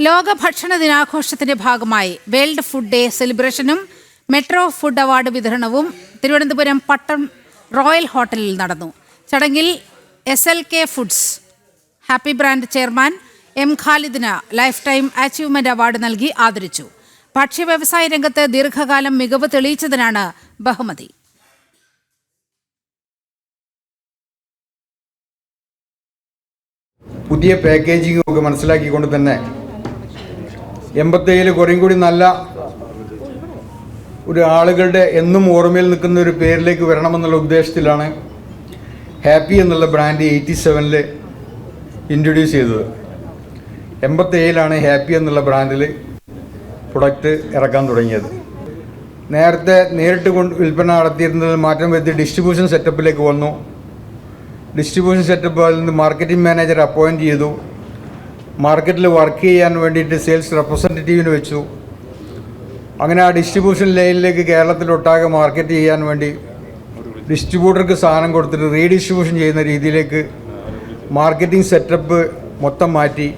ലോക ഭക്ഷണ ദിനാഘോഷത്തിന്റെ ഭാഗമായി വേൾഡ് ഫുഡ് ഡേ സെലിബ്രേഷനും മെട്രോ ഫുഡ് അവാർഡ് വിതരണവും തിരുവനന്തപുരം പട്ടം റോയൽ ഹോട്ടലിൽ നടന്നു. ചടങ്ങിൽ SLK foods happy brand chairman M ഖാലിദിന് ലൈഫ് ടൈം അച്ചീവ്മെന്റ് അവാർഡ് നൽകി ആദരിച്ചു. ഭക്ഷ്യ വ്യവസായ രംഗത്ത് ദീർഘകാലം മികവ് തെളിയിച്ചതിനാണ് ബഹുമതി. പുതിയ പാക്കേജിംഗ് ഒക്കെ മനസ്സിലാക്കിക്കൊണ്ട് തന്നെ 87 കുറേയും കൂടി നല്ല ഒരു ആളുകളുടെ എന്നും ഓർമ്മയിൽ നിൽക്കുന്ന ഒരു പേരിലേക്ക് വരണമെന്നുള്ള ഉദ്ദേശത്തിലാണ് ഹാപ്പി എന്നുള്ള ബ്രാൻഡ് 87-ൽ ഇൻട്രൊഡ്യൂസ് ചെയ്തത്. 87-ലാണ് ഹാപ്പി എന്നുള്ള ബ്രാൻഡിൽ പ്രൊഡക്റ്റ് ഇറക്കാൻ തുടങ്ങിയത്. നേരത്തെ നേരിട്ട് വിൽപ്പന നടത്തിയിരുന്നത് മാറ്റം വരുത്തി ഡിസ്ട്രിബ്യൂഷൻ സെറ്റപ്പിലേക്ക് വന്നു. ഡിസ്ട്രിബ്യൂഷൻ സെറ്റപ്പിൽ നിന്ന് മാർക്കറ്റിംഗ് മാനേജർ അപ്പോയിൻറ്റ് ചെയ്തു. മാർക്കറ്റിൽ വർക്ക് ചെയ്യാൻ വേണ്ടിയിട്ട് സെയിൽസ് റെപ്രസെൻറ്റേറ്റീവിന് വെച്ചു. അങ്ങനെ ആ ഡിസ്ട്രിബ്യൂഷൻ ലൈനിലേക്ക് കേരളത്തിലൊട്ടാകെ മാർക്കറ്റ് ചെയ്യാൻ വേണ്ടി ഡിസ്ട്രിബ്യൂട്ടർക്ക് സാധനം കൊടുത്തിട്ട് റീഡിസ്ട്രിബ്യൂഷൻ ചെയ്യുന്ന രീതിയിലേക്ക് മാർക്കറ്റിംഗ് സെറ്റപ്പ് മൊത്തം മാറ്റി.